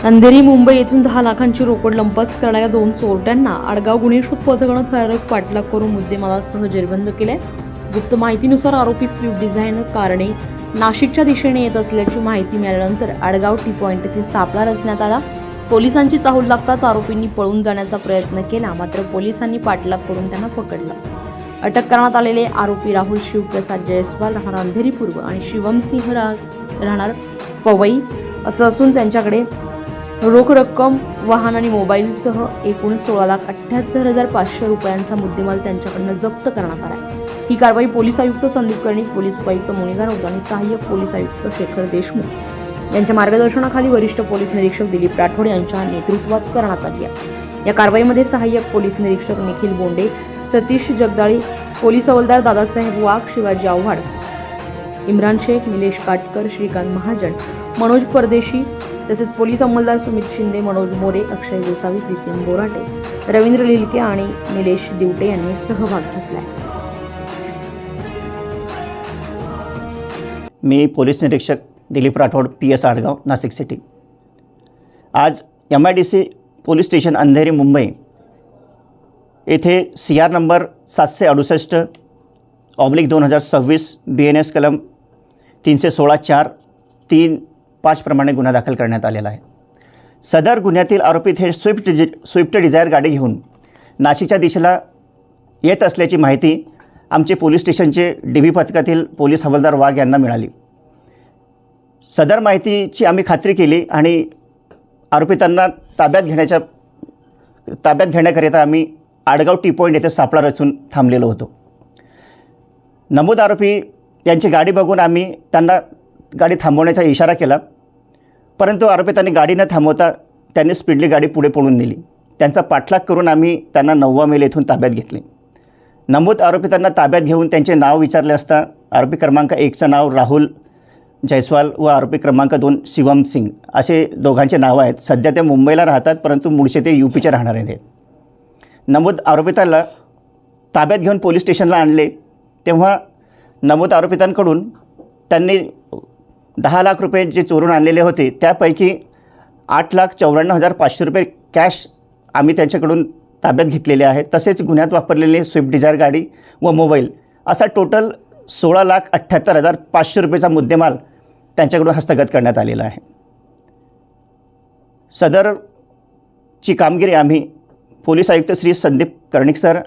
अंधेरी मुंबई येथून 10 लाखांची रोकड लंपास करणाऱ्या 2 चोरट्यांना आडगाव गुन्हे शोध पथकानं थरारक पाठलाग करून मुद्देमालासह जेरबंद केले। गुप्त माहितीनुसार आरोपी स्विफ्ट डिझायर कारने नाशिकच्या दिशेने येत असल्याची माहिती मिळाल्यानंतर आडगाव टी पॉइंट येथे सापळा रचण्यात आला। पोलिसांची चाहूल लागताच आरोपींनी पळून जाण्याचा प्रयत्न केला, मात्र पोलिसांनी पाठलाग करून त्यांना पकडलं। अटक करण्यात आलेले आरोपी राहुल शिवप्रसाद जयस्वाल राहणार अंधेरी पूर्व आणि शिवम सिंह राहणार पवई असं असून त्यांच्याकडे रोख रक्कम, वाहन आणि मोबाईलसह एकूण 16,78,500 रुपयांचा मुद्देमाल त्यांच्याकडून जप्त करण्यात आला। ही कारवाई पोलीस आयुक्त संदीप कर्णिक, पोलीस उपायुक्त मोनिका राऊत आणि सहाय्यक पोलीस आयुक्त शेखर देशमुख यांच्या मार्गदर्शनाखाली वरिष्ठ पोलीस निरीक्षक दिलीप राठोड यांच्या नेतृत्वात करण्यात आली आहे। या कारवाईमध्ये सहाय्यक पोलीस निरीक्षक निखिल बोंडे, सतीश जगदाळी, पोलीस हवालदार दादासाहेब वाघ, शिवाजी आव्हाड, इम्रान शेख, निलेश काटकर, श्रीकांत महाजन, मनोज परदेशी तसेच पोलीस अंमलदार सुमित शिंदे, मनोज मोरे, अक्षय गोसावी, प्रीतम बोराटे, रवींद्र लिलके आणि निलेश दिवटे यांनी सहभाग घेतला। मी पोलीस निरीक्षक दिलीप राठोड, PS आडगाव, नाशिक सिटी। आज MIDC police station Andheri Mumbai येथे CR नंबर 768/2026 BNS कलम 316(4), 3, 5 प्रमाणे गुन्हा दाखल करण्यात आलेला आहे। सदर गुन्ह्यातील आरोपी हे स्विफ्ट डिझायर गाडी घेऊन नाशिकच्या दिशेला येत असल्याची माहिती आमचे पोलीस स्टेशनचे DB पथकातील पोलीस हवालदार वाघ यांना मिळाली। सदर माहितीची आम्ही खात्री केली आणि आरोपितांना ताब्यात घेण्याकरिता आम्ही आडगाव टी पॉइंट येथे सापळा रचून थांबलेलो होतो। नमूद आरोपी यांची गाडी बघून आम्ही त्यांना गाडी थांबवण्याचा इशारा केला, परंतु आरोपितांनी गाडी न थांबवता त्यांनी स्पीडली गाडी पुढे पळून नेली। त्यांचा पाठलाग करून आम्ही त्यांना 9 मेल येथून ताब्यात घेतले। नमूद आरोपितांना ताब्यात घेऊन त्यांचे नाव विचारले असता आरोपी क्रमांक 1चं नाव राहुल जयस्वाल व आरोपी क्रमांक 2 शिवम सिंग असे दोघांचे नाव आहेत। सध्या ते मुंबईला राहतात, परंतु मूळचे ते UPचे राहणारे आहेत। नमूद आरोपितांना ताब्यात घेऊन पोलीस स्टेशनला आणले तेव्हा नमूद आरोपितांकडून त्यांनी 10 लाख रुपये जे चोरून आणलेले होते त्यापैकी 8,94,500 रुपये कॅश आम्ही त्यांच्याकडून ताब्यात घेतलेले आहेत। तसेच गुन्ह्यात वापरलेले स्विफ्ट डिझायर गाडी व मोबाईल असा टोटल 16,78,500 रुपयेचा मुद्देमाल त्यांच्याकडून हस्तगत करण्यात आलेला आहे। सदरची कामगिरी आम्ही पोलीस आयुक्त श्री संदीप कर्णिक सर,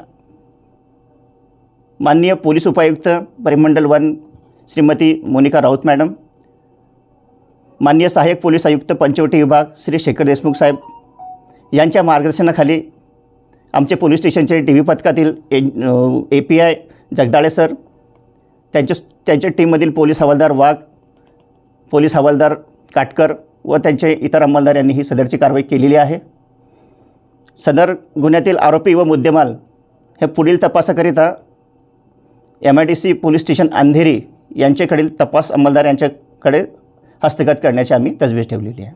माननीय पोलीस उपायुक्त परिमंडल 1 श्रीमती मोनिका राऊत मॅडम, माननीय सहाय्यक पोलीस आयुक्त पंचवटी विभाग श्री शेखर देशमुख साहेब यांच्या मार्गदर्शनाखाली आमचे पोलीस स्टेशनचे DB पथकातील API जगदाळे सर, त्यांच्या टीममधील पोलीस हवालदार वाघ, पोलीस हवालदार काटकर व त्यांचे इतर अंमलदार यांनी ही सदरची कारवाई केलेली आहे। सदर गुन्ह्यातील आरोपी व मुद्देमाल हे पुढील तपासाकरिता MIDC पोलीस स्टेशन अंधेरी यांच्याकडील तपास अंमलदार यांच्याकडे हस्तगत करण्याची आम्ही तजवीज ठेवलेली आहे।